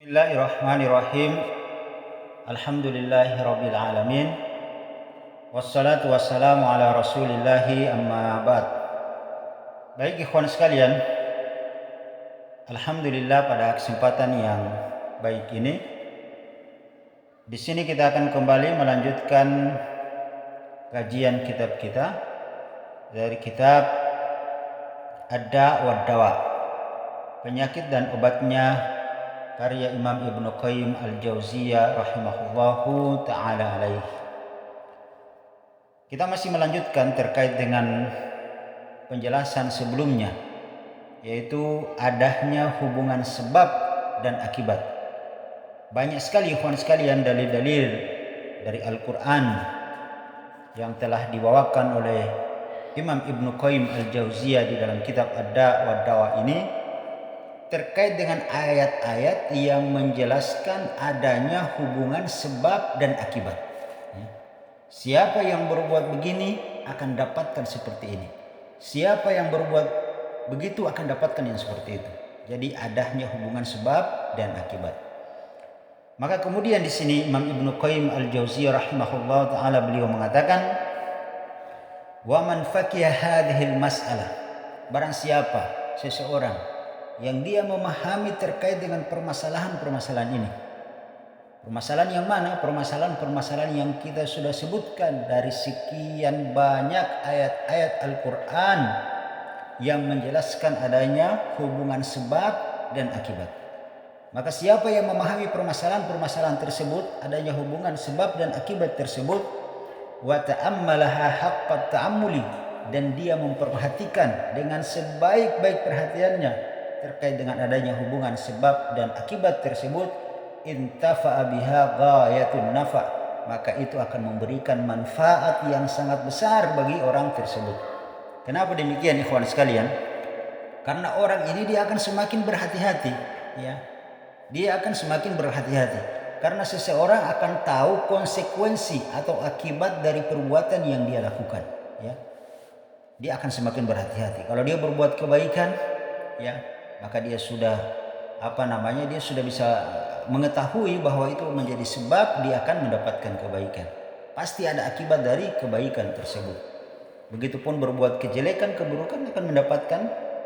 Bismillahirrahmanirrahim. Alhamdulillahirabbil alamin. Wassalatu wassalamu ala Rasulillahi amma ba'd. Baik ikhwan sekalian, alhamdulillah pada kesempatan yang baik ini di sini kita akan kembali melanjutkan kajian kitab kita dari kitab Ad-Da' wad Dawa, penyakit dan obatnya, karya Imam Ibnu Qayyim al-Jauziyah rahimahullahu ta'ala alaih. Kita masih melanjutkan terkait dengan penjelasan sebelumnya, yaitu adanya hubungan sebab dan akibat. Banyak sekali ikhwan sekalian dalil-dalil dari Al-Quran yang telah dibawakan oleh Imam Ibnu Qayyim al-Jauziyah di dalam kitab Ad-Da' wad Dawa ini terkait dengan ayat-ayat yang menjelaskan adanya hubungan sebab dan akibat. Siapa yang berbuat begini akan dapatkan seperti ini. Siapa yang berbuat begitu akan dapatkan yang seperti itu. Jadi adanya hubungan sebab dan akibat. Maka kemudian di sini Imam Ibnu Qayyim al-Jauziyah rahimahullah taala beliau mengatakan, "Wa man faqiha hadhil mas'alah." Barang siapa seseorang yang dia memahami terkait dengan permasalahan-permasalahan ini. Permasalahan yang mana? Permasalahan-permasalahan yang kita sudah sebutkan dari sekian banyak ayat-ayat Al-Quran yang menjelaskan adanya hubungan sebab dan akibat. Maka siapa yang memahami permasalahan-permasalahan tersebut, adanya hubungan sebab dan akibat tersebut, wa ta'ammalaha haqqat ta'ammuli, dan dia memperhatikan dengan sebaik-baik perhatiannya terkait dengan adanya hubungan sebab dan akibat tersebut, intafa'a biha ghayatun nafa', maka itu akan memberikan manfaat yang sangat besar bagi orang tersebut. Kenapa demikian ikhwan sekalian? Karena orang ini dia akan semakin berhati-hati, ya. Dia akan semakin berhati-hati karena seseorang akan tahu konsekuensi atau akibat dari perbuatan yang dia lakukan, ya. Dia akan semakin berhati-hati. Kalau dia berbuat kebaikan, ya, maka dia sudah dia sudah bisa mengetahui bahwa itu menjadi sebab dia akan mendapatkan kebaikan. Pasti ada akibat dari kebaikan tersebut. Begitupun berbuat kejelekan, keburukan akan mendapatkan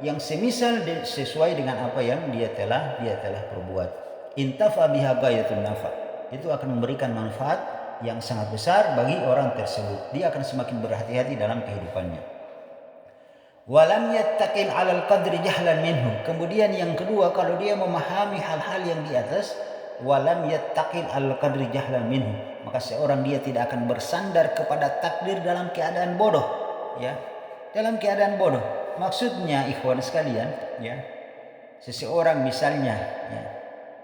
yang semisal sesuai dengan apa yang dia telah perbuat. Intafa biha ghayatun nafa. Itu akan memberikan manfaat yang sangat besar bagi orang tersebut. Dia akan semakin berhati-hati dalam kehidupannya. Walam yattaqil 'alal qadri jahlan minhu. Kemudian yang kedua, kalau dia memahami hal-hal yang di atas, walam yattaqil 'alal qadri jahlan minhu, maka seorang dia tidak akan bersandar kepada takdir dalam keadaan bodoh, ya. Dalam keadaan bodoh. Maksudnya ikhwan sekalian, ya. Seseorang misalnya, ya,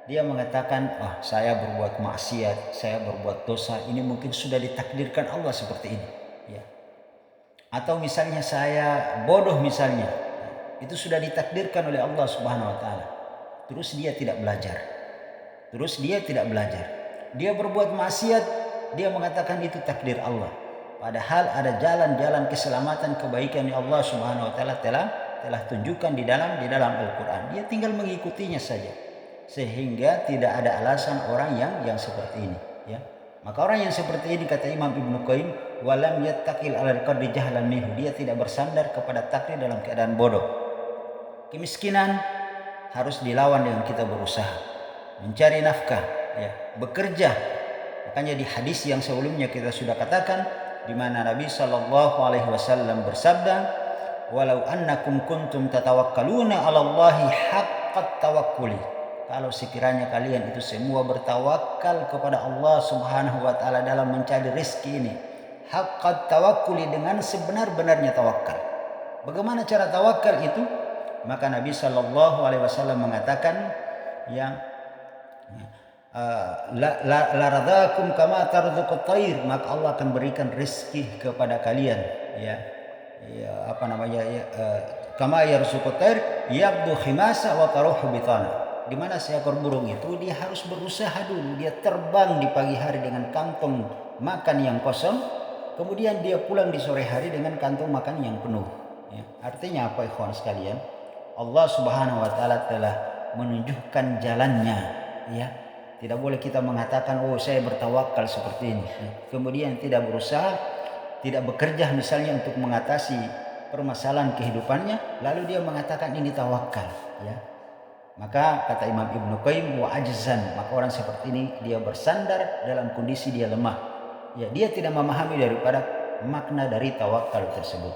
dia mengatakan, saya berbuat maksiat, saya berbuat dosa, ini mungkin sudah ditakdirkan Allah seperti ini, ya. Atau misalnya saya bodoh misalnya, itu sudah ditakdirkan oleh Allah Subhanahu wa taala. Terus dia tidak belajar. Dia berbuat maksiat, dia mengatakan itu takdir Allah. Padahal ada jalan-jalan keselamatan kebaikan yang Allah Subhanahu wa taala telah tunjukkan di dalam Al-Qur'an. Dia tinggal mengikutinya saja. Sehingga tidak ada alasan orang yang seperti ini, ya. Maka orang yang seperti ini, kata Imam Ibnu Qayyim, walam yattaqil 'alal qadri jahlan minhu, dia tidak bersandar kepada takdir dalam keadaan bodoh. Kemiskinan harus dilawan dengan kita berusaha mencari nafkah, ya, bekerja. Makanya di hadis yang sebelumnya kita sudah katakan, di mana Nabi sallallahu alaihi wasallam bersabda, walau annakum kuntum tatawakkaluna 'alallahi haqqat tawakkuli. Kalau sekiranya kalian itu semua bertawakal kepada Allah Subhanahu wa taala dalam mencari rezeki ini, haqqat tawakkuli, dengan sebenar-benarnya tawakal. Bagaimana cara tawakal itu? Maka Nabi sallallahu alaihi wasallam mengatakan, ya, la radzakum kama tarzuqut thair, maka Allah akan berikan rezeki kepada kalian, ya. Kama yarzuqut thair yabdu khimasa wa taruhu bitana. Di mana seekor burung itu dia harus berusaha dulu, dia terbang di pagi hari dengan kantong makan yang kosong, kemudian dia pulang di sore hari dengan kantong makan yang penuh, ya. Artinya apa ikhwan sekalian? Allah Subhanahu wa taala telah menunjukkan jalannya, ya. Tidak boleh kita mengatakan, oh saya bertawakal seperti ini, ya. Kemudian tidak berusaha, tidak bekerja misalnya untuk mengatasi permasalahan kehidupannya, lalu dia mengatakan ini tawakal, ya. Maka kata Imam Ibnu Qayyim, wa ajzan, maka orang seperti ini dia bersandar dalam kondisi dia lemah, ya. Dia tidak memahami daripada makna dari tawakal tersebut.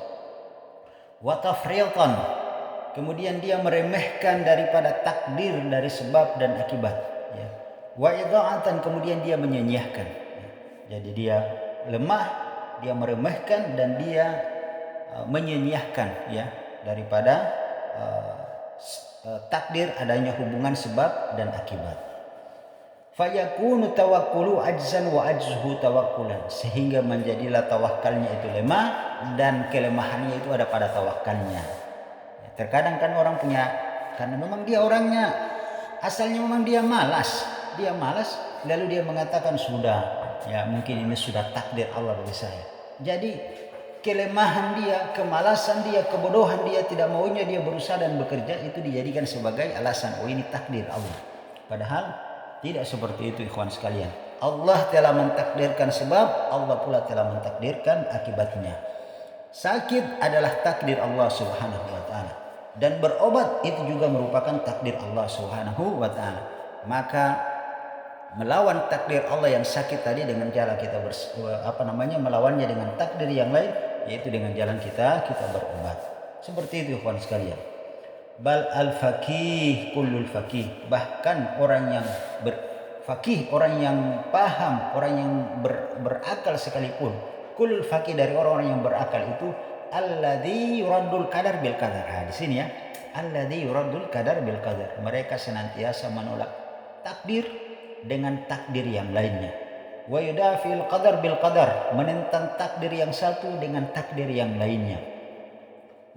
Wa tafriqan, kemudian dia meremehkan daripada takdir dari sebab dan akibat, ya. Wa idha'atan, kemudian dia menyanyiakan, ya. Jadi dia lemah, dia meremehkan dan dia menyanyiakan, ya, daripada takdir adanya hubungan sebab dan akibat. Fayakunu tawakkulu ajzan wa ajzuhu tawakkulan, sehingga menjadilah tawakalnya itu lemah dan kelemahannya itu ada pada tawakalnya. Ya, terkadang kan orang punya, karena memang dia orangnya asalnya memang dia malas lalu dia mengatakan sudah, ya mungkin ini sudah takdir Allah bagi saya. Jadi kelemahan dia, kemalasan dia, kebodohan dia, tidak maunya dia berusaha dan bekerja, itu dijadikan sebagai alasan, oh ini takdir Allah. Padahal tidak seperti itu ikhwan sekalian. Allah telah mentakdirkan sebab, Allah pula telah mentakdirkan akibatnya. Sakit adalah takdir Allah Subhanahu wa taala, dan berobat itu juga merupakan takdir Allah Subhanahu wa taala. Maka melawan takdir Allah yang sakit tadi dengan jalan kita melawannya dengan takdir yang lain, yaitu dengan jalan kita berobat. Seperti itu ikhwan sekalian. Bal al faqih kullul faqih, bahkan orang yang berfaqih, orang yang paham, orang yang berakal sekalipun, kullul faqih, dari orang-orang yang berakal itu alladzi yuraddul qadar bil qadar. Di sini ya, alladzi yuraddul qadar bil qadar, mereka senantiasa menolak takdir dengan takdir yang lainnya. Wa yudafil qadar bil qadar, menentang takdir yang satu dengan takdir yang lainnya.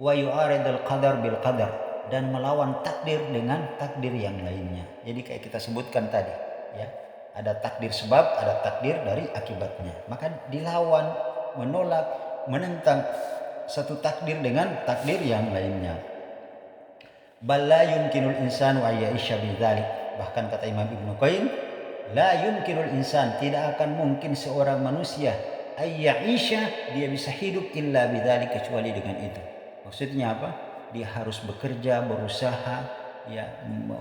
Wa yu'aridul qadar bil qadar, dan melawan takdir dengan takdir yang lainnya. Jadi kayak kita sebutkan tadi, ya. Ada takdir sebab, ada takdir dari akibatnya. Maka dilawan, menolak, menentang satu takdir dengan takdir yang lainnya. Bal la yumkinul insanu ayya'isha bidzalik. Bahkan kata Imam Ibnu Qayyim, la yumkinul insan, tidak akan mungkin seorang manusia ayya'isha, dia bisa hidup illa bidzalik, kecuali dengan itu. Maksudnya apa? Dia harus bekerja, berusaha, ya,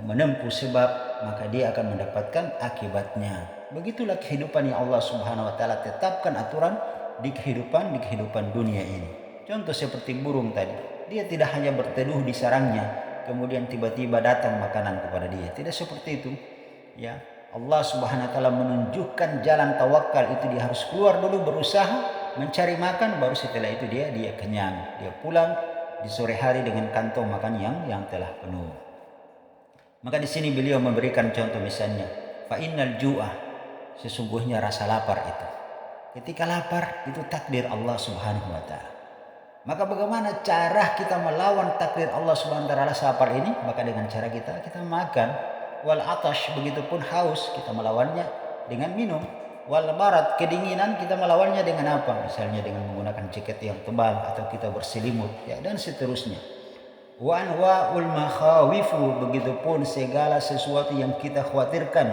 menempuh sebab, maka dia akan mendapatkan akibatnya. Begitulah kehidupan yang Allah Subhanahu wa taala tetapkan aturan di kehidupan dunia ini. Contoh seperti burung tadi, dia tidak hanya berteduh di sarangnya kemudian tiba-tiba datang makanan kepada dia. Tidak seperti itu, ya. Allah Subhanahu wa taala menunjukkan jalan tawakal itu, dia harus keluar dulu berusaha mencari makan, baru setelah itu dia kenyang. Dia pulang di sore hari dengan kantong makan yang telah penuh. Maka di sini beliau memberikan contoh misalnya, fa innal ju'a, sesungguhnya rasa lapar itu. Ketika lapar itu takdir Allah Subhanahu wa taala. Maka bagaimana cara kita melawan takdir Allah Subhanahu wa taala rasa lapar ini? Maka dengan cara kita makan. Wal atash, begitupun haus, kita melawannya dengan minum. Wal barat, kedinginan, kita melawannya dengan apa? Misalnya dengan menggunakan jaket yang tebal atau kita berselimut, ya, dan seterusnya. Wa anwa'ul makhawifu, begitupun segala sesuatu yang kita khawatirkan,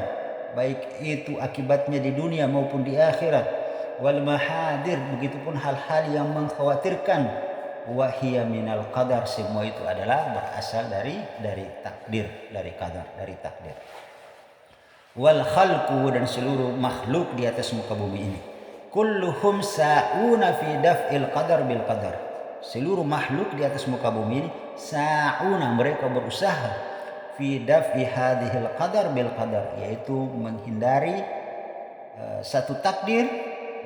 baik itu akibatnya di dunia maupun di akhirat. Wal mahadir, begitupun hal-hal yang mengkhawatirkan. Wahia minal qadar, semua itu adalah berasal dari takdir, dari qadar, dari takdir. Wal khalqu, dan seluruh makhluk di atas muka bumi ini, kulluhum sa'una fi daf'il qadar bil qadar. Seluruh makhluk di atas muka bumi ini sa'una, mereka berusaha fi daf'i hadhil qadar bil qadar, yaitu menghindari satu takdir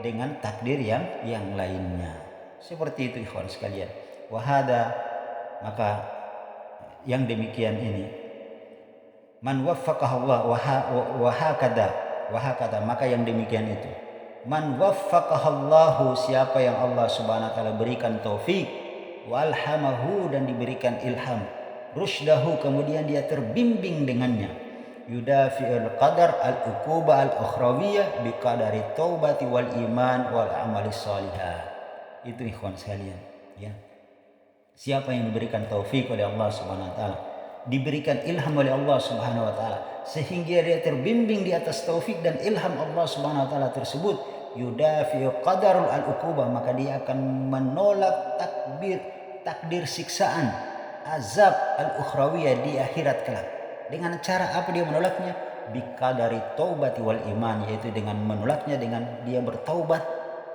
dengan takdir yang lainnya. Seperti itu ikhwan sekalian. Wahada, maka yang demikian ini, man waffaqahu Allah wahakada, maka yang demikian itu, man waffaqahu Allah, siapa yang Allah Subhanahu wa taala berikan taufik, walhamahu, dan diberikan ilham, rusydahu, kemudian dia terbimbing dengannya, yudafi'ul qadar al-uquba al-ukhrawiyah biqadari taubati wal iman wal amali salihah. Itu ikhwan sekalian, ya. Siapa yang diberikan taufik oleh Allah Subhanahu wa taala, diberikan ilham oleh Allah Subhanahu wa taala, sehingga dia terbimbing di atas taufik dan ilham Allah Subhanahu wa taala tersebut, yudafi'u qadarul al-uqubah, maka dia akan menolak takdir siksaan azab al-ukhrawiyah di akhirat kelak. Dengan cara apa dia menolaknya? Biqadari taubati wal iman, yaitu dengan menolaknya dengan dia bertaubat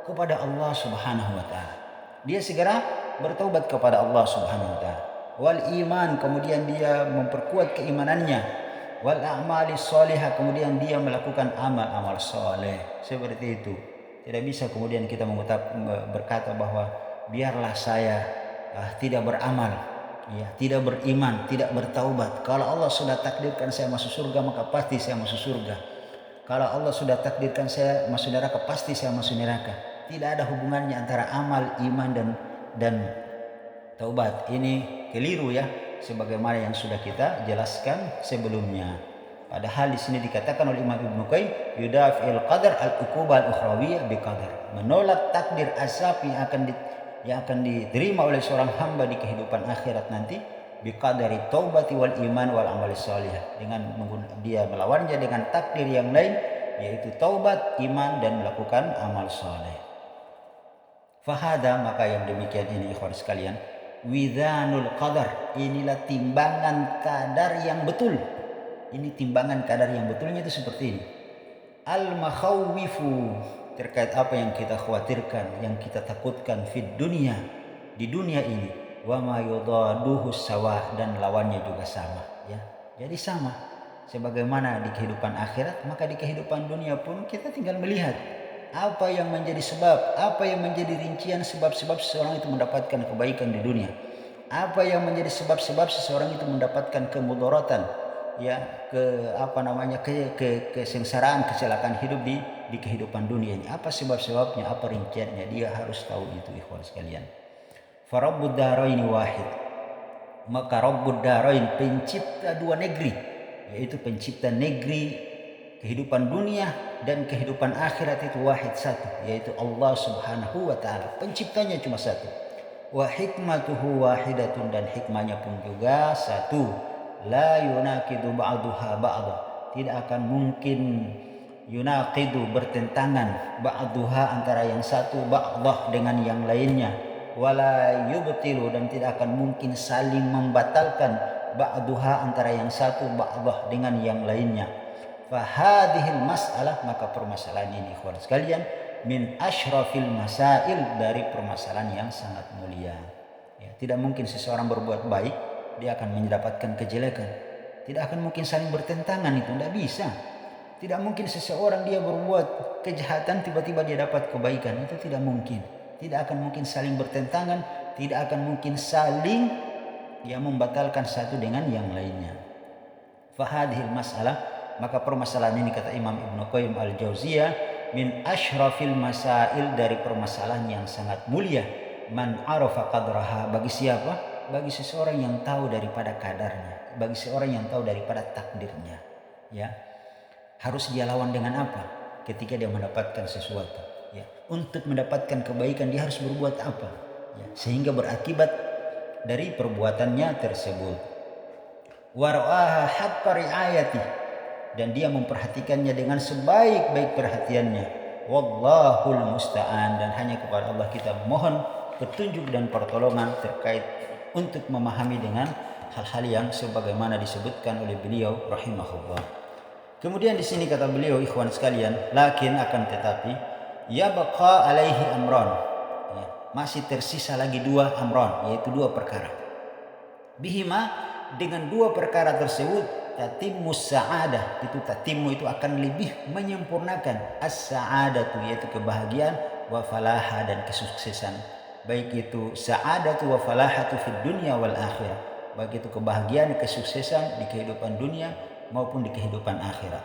kepada Allah Subhanahu wa taala. Dia segera bertaubat kepada Allah Subhanahu wa taala. Wal iman, kemudian dia memperkuat keimanannya. Wal a'mali shalihah, kemudian dia melakukan amal-amal soleh. Seperti itu. Tidak bisa kemudian kita berkata bahwa biarlah saya tidak beramal, ya, tidak beriman, tidak bertaubat. Kalau Allah sudah takdirkan saya masuk surga, maka pasti saya masuk surga. Kalau Allah sudah takdirkan saya masuk neraka, pasti saya masuk neraka. Tidak ada hubungannya antara amal, iman dan taubat. Ini keliru ya, sebagaimana yang sudah kita jelaskan sebelumnya. Padahal di sini dikatakan oleh Imam Ibnu Qayyim, yudafil qadar al-uqubah al-ukhrawiyah biqadar, menolak takdir azab yang akan diterima oleh seorang hamba di kehidupan akhirat nanti, biqadari taubati wal iman wal amali shalihah, dengan dia melawannya dengan takdir yang lain, yaitu taubat, iman, dan melakukan amal saleh. Fahada, maka yang demikian ini ikhwan sekalian, wizanul qadar, inilah timbangan kadar yang betul. Ini timbangan kadar yang betulnya itu seperti ini. Al-makhawwifu, terkait apa yang kita khawatirkan, yang kita takutkan fid dunia, di dunia ini, wa ma yudaduhu sawa, dan lawannya juga sama, ya. Jadi sama sebagaimana di kehidupan akhirat, maka di kehidupan dunia pun kita tinggal melihat apa yang menjadi sebab, apa yang menjadi rincian sebab-sebab seseorang itu mendapatkan kebaikan di dunia, apa yang menjadi sebab-sebab seseorang itu mendapatkan kemudaratan, ya, kesengsaraan, kecelakaan hidup di kehidupan dunia ini. Apa sebab-sebabnya, apa rinciannya, dia harus tahu itu ikhwan sekalian. Farabbud daraini wahid, maka Rabbud darain, pencipta dua negeri, yaitu pencipta negeri kehidupan dunia dan kehidupan akhirat itu wahid, satu, yaitu Allah Subhanahu wa taala. Penciptanya cuma satu. Wa hikmatuhu wahidatun, dan hikmahnya pun juga satu. La yunaqidu ba'duha ba'da, tidak akan mungkin yunaqidu, bertentangan, ba'duha, antara yang satu, ba'dah, dengan yang lainnya, wala yubtilu, dan tidak akan mungkin saling membatalkan, ba'duha, antara yang satu, ba'dah, dengan yang lainnya. Fahadhil mas'alah, maka permasalahan ini ikhwan sekalian, min asyrafil masail, dari permasalahan yang sangat mulia, ya. Tidak mungkin seseorang berbuat baik dia akan mendapatkan kejelekan. Tidak akan mungkin saling bertentangan, itu tidak bisa. Tidak mungkin seseorang dia berbuat kejahatan tiba-tiba dia dapat kebaikan, itu tidak mungkin. Tidak akan mungkin saling bertentangan, tidak akan mungkin saling membatalkan satu dengan yang lainnya. Fahadhil masalah, maka permasalahan ini, kata Imam Ibnu Qayyim al-Jauziyah, min asyrafil masail, dari permasalahan yang sangat mulia. Man arafa qadraha, bagi siapa? Bagi seseorang yang tahu daripada kadarnya, bagi seorang yang tahu daripada takdirnya, ya. Harus dia lawan dengan apa ketika dia mendapatkan sesuatu, ya. Untuk mendapatkan kebaikan dia harus berbuat apa, ya, sehingga berakibat dari perbuatannya tersebut. Wara'aha haqqa riayati, dan dia memperhatikannya dengan sebaik-baik perhatiannya. Wallahul musta'an, dan hanya kepada Allah kita mohon petunjuk dan pertolongan terkait untuk memahami dengan hal-hal yang sebagaimana disebutkan oleh beliau rahimahullah. Kemudian di sini kata beliau ikhwan sekalian, lakin, akan tetapi, yabqa alaihi amron, ya, masih tersisa lagi dua amron, yaitu dua perkara. Bihima, dengan dua perkara tersebut, tatimmus sa'adah, itu tatimmu itu akan lebih menyempurnakan as-sa'adatu, yaitu kebahagiaan, wa falaha, dan kesuksesan. Baik itu sa'adatu wa falahatu fid dunya wal akhirah, baik itu kebahagiaan, kesuksesan di kehidupan dunia maupun di kehidupan akhirat.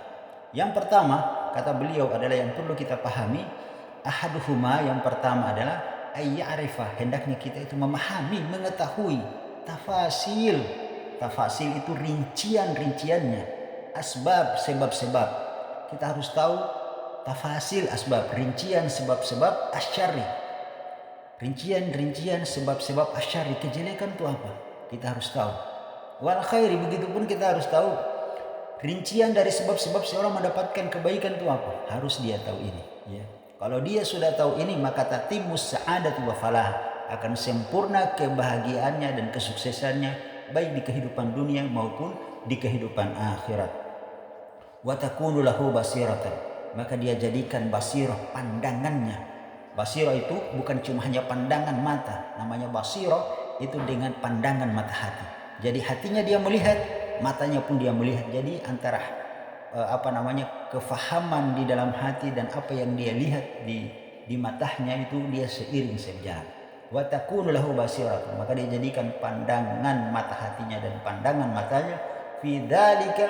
Yang pertama, kata beliau, adalah yang perlu kita pahami, ahaduhuma, yang pertama adalah ayya'rifah, hendaknya kita itu memahami, mengetahui tafasil. Tafasil itu rincian-rinciannya, asbab, sebab-sebab. Kita harus tahu tafasil asbab, rincian sebab-sebab asyarri. Rincian-rincian sebab-sebab asyari, kejelekan itu apa? Kita harus tahu. wal khairi. Begitupun kita harus tahu rincian dari sebab-sebab seorang mendapatkan kebaikan itu apa. Harus dia tahu ini. Ya. Kalau dia sudah tahu ini, maka tatimmus sa'adatu wa falah, akan sempurna kebahagiaannya dan kesuksesannya baik di kehidupan dunia maupun di kehidupan akhirat. Wa takunu lahu basiratan, maka dia jadikan basirah pandangannya. Basirah itu bukan cuma hanya pandangan mata, namanya basirah itu dengan pandangan mata hati. Jadi hatinya dia melihat, matanya pun dia melihat. Jadi antara kefahaman di dalam hati dan apa yang dia lihat di matanya itu dia seiring sejalan. Wa takunu lahu basirah, maka dia jadikan pandangan mata hatinya dan pandangan matanya fi dzalika,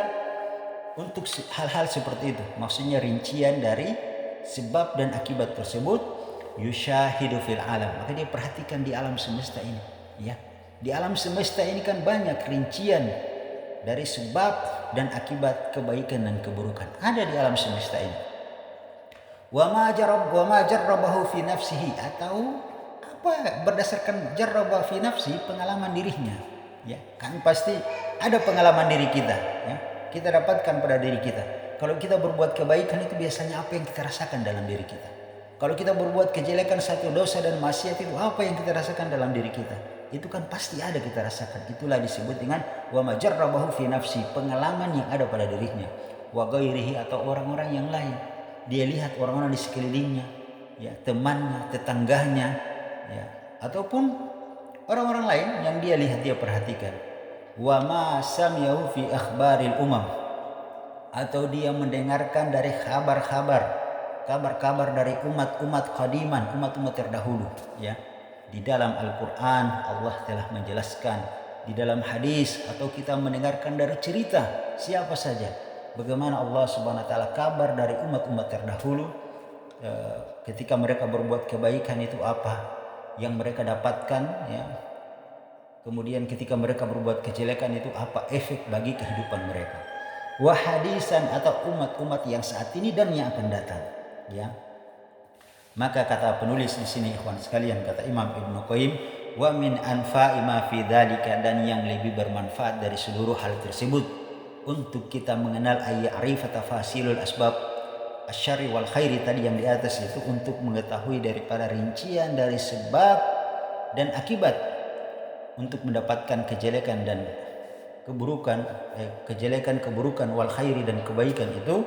untuk hal-hal seperti itu. Maksudnya rincian dari sebab dan akibat tersebut. Yushahidu fil alam, maka dia perhatikan di alam semesta ini, ya. Di alam semesta ini kan banyak rincian dari sebab dan akibat kebaikan dan keburukan ada di alam semesta ini. Wa ma jarrabahu fi nafsihi, atau apa berdasarkan jarraba fi nafsi, pengalaman dirinya, ya. Kan pasti ada pengalaman diri kita, ya. Kita dapatkan pada diri kita. Kalau kita berbuat kebaikan itu biasanya apa yang kita rasakan dalam diri kita. Kalau kita berbuat kejelekan, satu dosa dan maksiat, itu apa yang kita rasakan dalam diri kita. Itu kan pasti ada kita rasakan. Itulah disebut dengan wa ma jarrabahu fi nafsi, pengalaman yang ada pada dirinya. Wa ghairihi, atau orang-orang yang lain. Dia lihat orang-orang di sekelilingnya, ya, temannya, tetangganya, ya, ataupun orang-orang lain yang dia lihat, dia perhatikan. Wa ma sami'ahu fi akhbaril umam, atau dia mendengarkan dari kabar-kabar dari umat-umat qadiman, umat-umat terdahulu, ya. Di dalam Al-Quran Allah telah menjelaskan, di dalam hadis, atau kita mendengarkan dari cerita siapa saja, bagaimana Allah Subhanahu wa taala kabar dari umat-umat terdahulu, ketika mereka berbuat kebaikan itu apa yang mereka dapatkan, ya. Kemudian ketika mereka berbuat kejelekan itu apa efek bagi kehidupan mereka. Wahadisan, atau umat-umat yang saat ini dan yang akan datang, ya. Maka kata penulis di sini, ikhwan sekalian, kata Imam Ibnu Qayyim, wa min anfa'i ma fi dzalika, dan yang lebih bermanfaat dari seluruh hal tersebut untuk kita mengenal ayya'rifa tafasilul asbab asyarri wal khairi tadi yang di atas itu, untuk mengetahui daripada rincian dari sebab dan akibat untuk mendapatkan kejelekan dan keburukan, kejelekan, keburukan, wal khairi, dan kebaikan itu,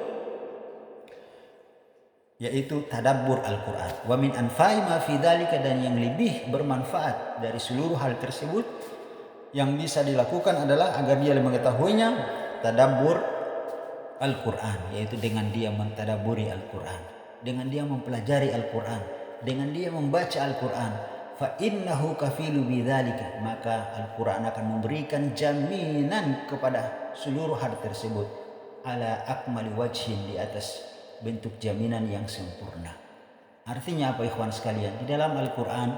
yaitu tadabbur Al-Quran. Wa min anfa'i ma fi dzalika, dan yang lebih bermanfaat dari seluruh hal tersebut yang bisa dilakukan adalah agar dia mengetahuinya, tadabbur Al-Quran, yaitu dengan dia mentadabburi Al-Quran, dengan dia mempelajari Al-Quran, dengan dia membaca Al-Quran. Fa innahu kafilu bidzalika, maka Al-Quran akan memberikan jaminan kepada seluruh hal tersebut ala akmali wajhin, di atas bentuk jaminan yang sempurna. Artinya apa, ikhwan sekalian? Di dalam Al-Quran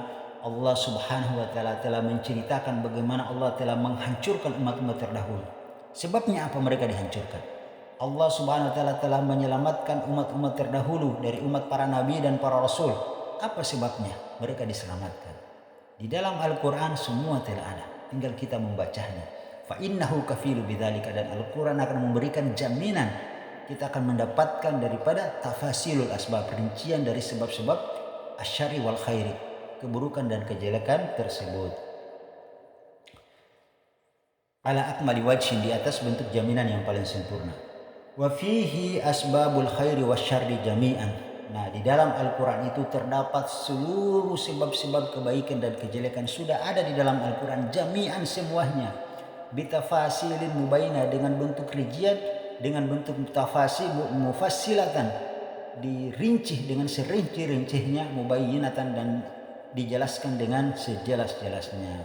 Allah Subhanahu wa taala telah menceritakan bagaimana Allah telah menghancurkan umat-umat terdahulu. Sebabnya apa mereka dihancurkan? Allah Subhanahu wa taala telah menyelamatkan umat-umat terdahulu dari umat para nabi dan para rasul. Apa sebabnya mereka diselamatkan? Di dalam Al-Quran semua telah ada, tinggal kita membacanya. Fa innahu kafilu bidzalika, dan Al-Quran akan memberikan jaminan kita akan mendapatkan daripada tafasilul asbab, rincian dari sebab-sebab asyari wal khairi, keburukan dan kejelekan tersebut. Ala akmali wajhin, di atas bentuk jaminan yang paling sempurna. Wa fihi asbabul khairi wasyarri jami'an. Nah, di dalam Al-Quran itu terdapat seluruh sebab-sebab kebaikan dan kejelekan, sudah ada di dalam Al-Quran jami'an semuanya. Bitafasilin mubainah, dengan bentuk rincian, dengan bentuk tafasil mufassilatan, dirinci dengan serinci-rincinya, mubayyinatan, dan dijelaskan dengan sejelas-jelasnya.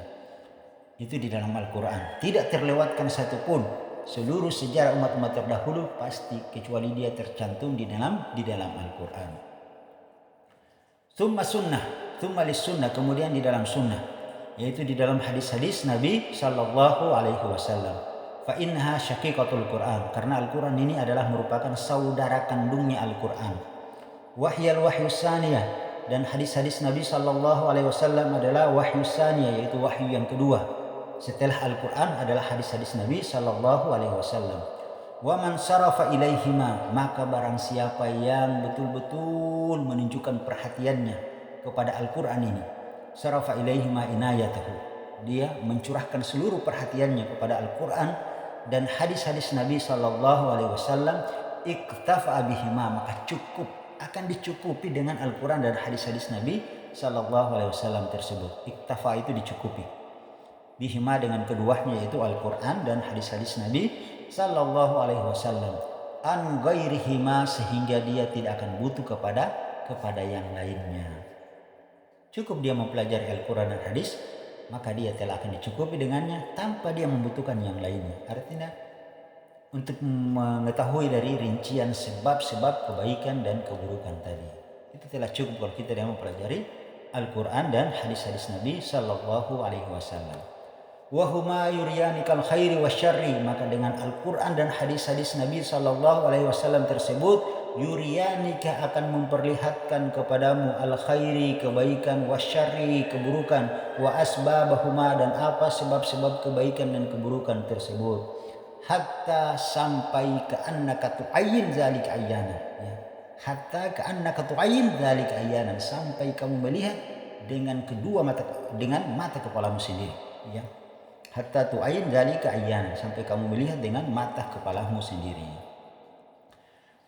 Itu di dalam Al-Quran, tidak terlewatkan satupun. Seluruh sejarah umat-umat terdahulu pasti, kecuali dia tercantum di dalam Al-Quran. Tsumma sunnah, tsumma lis sunnah, kemudian di dalam sunnah, yaitu di dalam hadis-hadis Nabi sallallahu alaihi wasallam. Fa innaha syaqiqatul Quran, karena Al-Quran ini adalah merupakan saudara kandungnya Al-Quran. Wahyal wahyu saniyah, dan hadis-hadis Nabi sallallahu alaihi wasallam adalah wahyu saniyah, yaitu wahyu yang kedua. setelah Al-Quran adalah hadis-hadis Nabi Sallallahu Alaihi Wasallam. Wa man sarafa ilaihima, maka barang siapa yang betul-betul menunjukkan perhatiannya kepada Al-Quran ini, sarafa ilaihima inayatahu, dia mencurahkan seluruh perhatiannya kepada Al-Quran dan hadis-hadis Nabi Sallallahu Alaihi Wasallam, iktafa bihima, maka cukup, akan dicukupi dengan Al-Quran dan hadis-hadis Nabi Sallallahu Alaihi Wasallam tersebut. Iktafa itu dicukupi bihima, dengan keduanya yaitu Al-Quran dan hadis-hadis Nabi Sallallahu Alaihi Wasallam, an ghairihima, sehingga dia tidak akan butuh kepada yang lainnya. Cukup dia mempelajari Al-Quran dan hadis, maka dia telah akan dicukupi dengannya tanpa dia membutuhkan yang lainnya. Artinya untuk mengetahui dari rincian sebab-sebab kebaikan dan keburukan tadi, itu telah cukup kalau kita dia mempelajari Al-Quran dan hadis-hadis Nabi Sallallahu Alaihi Wasallam. Wahuma yuriyanikal khairi wasyarri, maka dengan Al-Quran dan hadis-hadis Nabi Sallallahu Alaihi Wasallam tersebut, yuriyanika akan memperlihatkan kepadamu al khairi, kebaikan, wasyarri, keburukan, wa asbabahuma, dan apa sebab-sebab kebaikan dan keburukan tersebut, hatta sampai ke annaka tu'ayyin zalika ayyana, ya. Hatta ke annaka tu'ayyin zalika ayyana, sampai kamu melihat dengan kedua mata, dengan mata kepalamu sendiri, ya. Hatta tu'ayyin dzalika ayyana, sampai kamu melihat dengan mata kepalamu sendiri.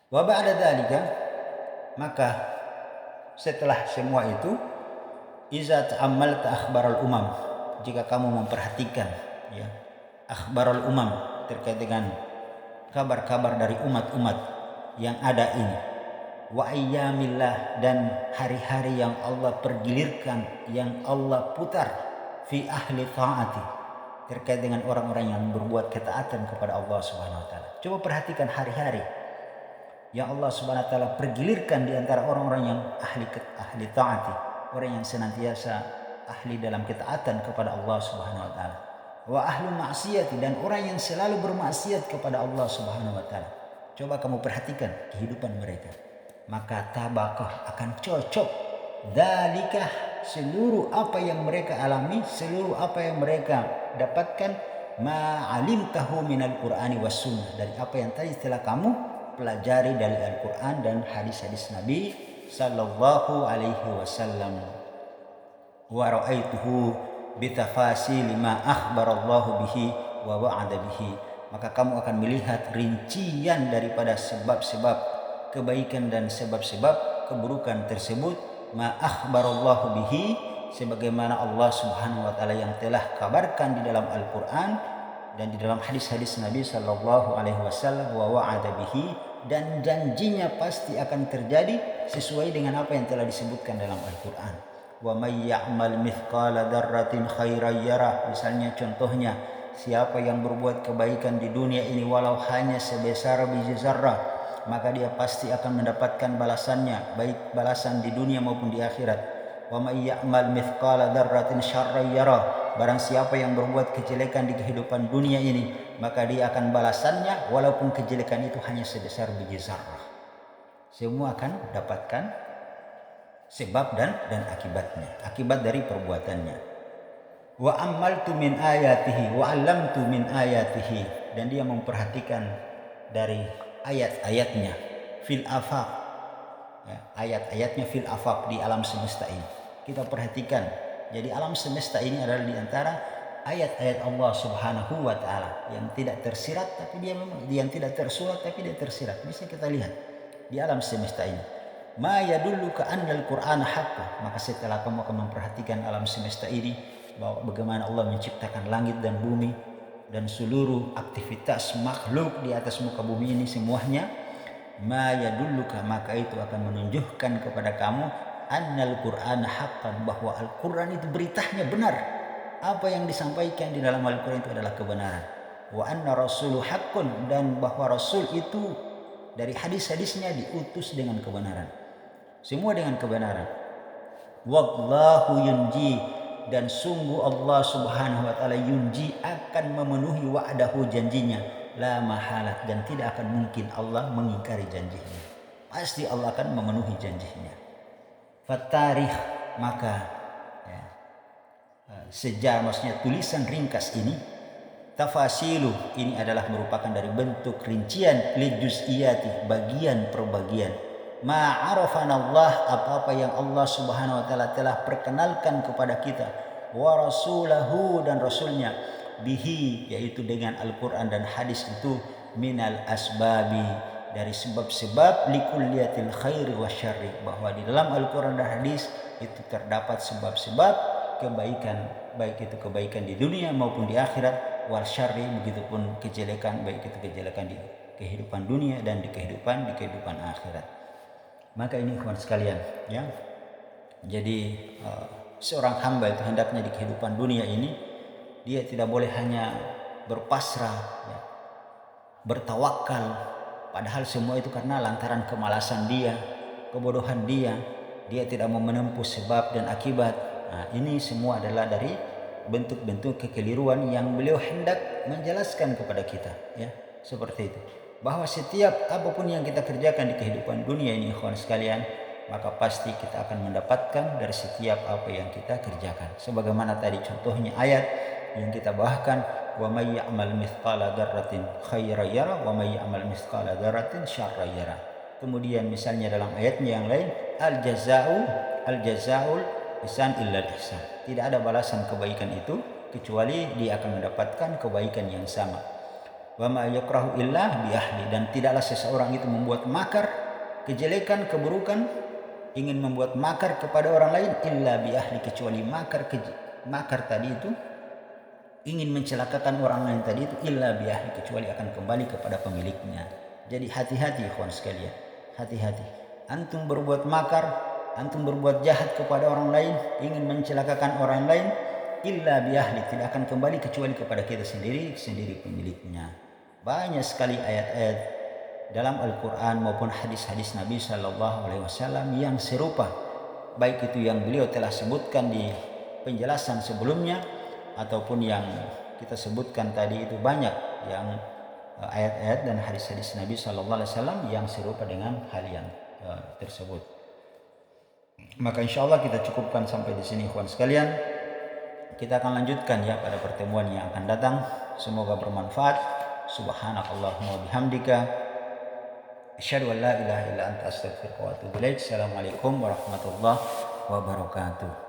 Wa ba'da dzalika, maka setelah semua itu, iza ta'ammalta akhbaral umam, jika kamu memperhatikan, ya, akhbaral umam, terkait dengan kabar-kabar dari umat-umat yang ada ini, wa ayyamillah, dan hari-hari yang Allah pergilirkan, yang Allah putar, fi ahli ta'ati, terkait dengan orang-orang yang berbuat ketaatan kepada Allah Subhanahu wa taala. Coba perhatikan hari-hari yang Allah Subhanahu wa taala pergilirkan di antara orang-orang yang ahli taati, orang yang senantiasa ahli dalam ketaatan kepada Allah Subhanahu wa taala. Wa ahlu maksiat, dan orang yang selalu bermaksiat kepada Allah Subhanahu wa taala. Coba kamu perhatikan kehidupan mereka, maka tabaqah, akan cocok dalikah, seluruh apa yang mereka alami, seluruh apa yang mereka dapatkan, ma'alimtahu minal qur'ani was sunnah, dari apa yang tadi telah kamu pelajari dari Al-Quran dan hadis-hadis Nabi Sallallahu Alaihi Wasallam. Wa ra'aituhu bitafasil ma akhbarallahu bihi wa wa'ada bihi, maka kamu akan melihat rincian daripada sebab-sebab kebaikan dan sebab-sebab keburukan tersebut, ma akhbarallahu bihi, sebagaimana Allah Subhanahu wa taala yang telah kabarkan di dalam Al-Quran dan di dalam hadis-hadis Nabi Sallallahu Alaihi Wasallam, wa wa'ada bihi, dan janjinya pasti akan terjadi sesuai dengan apa yang telah disebutkan dalam Al-Quran. Wa may ya'mal mithqala dzarratin khairan yarah, misalnya contohnya, siapa yang berbuat kebaikan di dunia ini walau hanya sebesar biji zarrah, maka dia pasti akan mendapatkan balasannya, baik balasan di dunia maupun di akhirat. Wa may ya'mal mithqala dzarratin syarran yarah, barang siapa yang berbuat kejelekan di kehidupan dunia ini, maka dia akan balasannya walaupun kejelekan itu hanya sebesar biji zarrah. Semua akan dapatkan sebab dan akibatnya, akibat dari perbuatannya. Wa ammaltu min ayatihi wa 'allamtu min ayatihi, dan dia memperhatikan dari ayat-ayatnya fil afaq, ya, ayat-ayatnya fil afaq, di alam semesta ini. Kita perhatikan, jadi alam semesta ini adalah di antara ayat-ayat Allah Subhanahu wa taala yang tidak tersirat, tapi dia memang yang tidak tersurat tapi dia tersirat. Bisa kita lihat di alam semesta ini. Ma yadulluka annal Qur'ana haqqun, maka setelah kamu akan memperhatikan alam semesta ini, bahwa bagaimana Allah menciptakan langit dan bumi dan seluruh aktivitas makhluk di atas muka bumi ini semuanya, ma yadulluka, maka itu akan menunjukkan kepada kamu annal Qur'ana haqqan, bahwa Al-Quran itu beritanya benar. Apa yang disampaikan di dalam Al-Quran itu adalah kebenaran. Wa anna rasulu haqqun, dan bahwa Rasul itu dari hadis-hadisnya diutus dengan kebenaran. Semua dengan kebenaran. Wallahu yunji, dan sungguh Allah Subhanahu wa taala yunji, akan memenuhi wa'dahu, janjinya, la mahalat, dan tidak akan mungkin Allah mengingkari janjinya. Pasti Allah akan memenuhi janjinya. Fatarikh, maka ya, sejarah, maksudnya tulisan ringkas ini, tafasilu ini adalah merupakan dari bentuk rincian lijuz'iyati, bagian per bagian. Ma'arafana Allah, apa-apa yang Allah Subhanahu wa taala telah perkenalkan kepada kita, wa rasulahu dan rasulnya, bihi yaitu dengan Al-Qur'an dan hadis itu, minal asbabi dari sebab-sebab, likulliyatil khairi wasyarri, bahwa di dalam Al-Qur'an dan hadis itu terdapat sebab-sebab kebaikan, baik itu kebaikan di dunia maupun di akhirat, wal syarri begitupun kejelekan, baik itu kejelekan di kehidupan dunia dan di kehidupan akhirat. Maka ini ikhwan sekalian ya. Jadi seorang hamba itu hendaknya di kehidupan dunia ini dia tidak boleh hanya berpasrah ya, bertawakal, padahal semua itu karena lantaran kemalasan dia, kebodohan dia tidak mau menempuh sebab dan akibat. Nah, ini semua adalah dari bentuk-bentuk kekeliruan yang beliau hendak menjelaskan kepada kita ya, seperti itu, bahwa setiap apapun yang kita kerjakan di kehidupan dunia ini ikhwan sekalian, maka pasti kita akan mendapatkan dari setiap apa yang kita kerjakan, sebagaimana tadi contohnya ayat yang kita bahkan, wa may ya'mal mithqala dzarratin khairan yara wa may ya'mal mithqala dzarratin syarran yara. Kemudian misalnya dalam ayatnya yang lain, al jazaul ihsan illa ihsan, tidak ada balasan kebaikan itu kecuali dia akan mendapatkan kebaikan yang sama. Wa ma yakrahu illa bi ahli, dan tidaklah seseorang itu membuat makar kejelekan, keburukan, ingin membuat makar kepada orang lain, illa bi ahli, kecuali makar tadi itu ingin mencelakakan orang lain tadi itu, illa bi ahli, kecuali akan kembali kepada pemiliknya. Jadi hati-hati ikhwan sekalian, hati-hati. Antum berbuat makar, antum berbuat jahat kepada orang lain, ingin mencelakakan orang lain, illa bi ahli, tidak akan kembali kecuali kepada kita sendiri pemiliknya. Banyak sekali ayat-ayat dalam Al-Quran maupun hadis-hadis Nabi Shallallahu Alaihi Wasallam yang serupa, baik itu yang beliau telah sebutkan di penjelasan sebelumnya ataupun yang kita sebutkan tadi, itu banyak yang ayat-ayat dan hadis-hadis Nabi Shallallahu Alaihi Wasallam yang serupa dengan hal yang tersebut. Maka insya Allah kita cukupkan sampai di sini ikhwan sekalian. Kita akan lanjutkan ya pada pertemuan yang akan datang. Semoga bermanfaat. Subhanakallahumma bihamdika asyhadu an la ilaha illa anta astaghfiruka wa atubu ilaik. Assalamualaikum warahmatullahi wabarakatuh.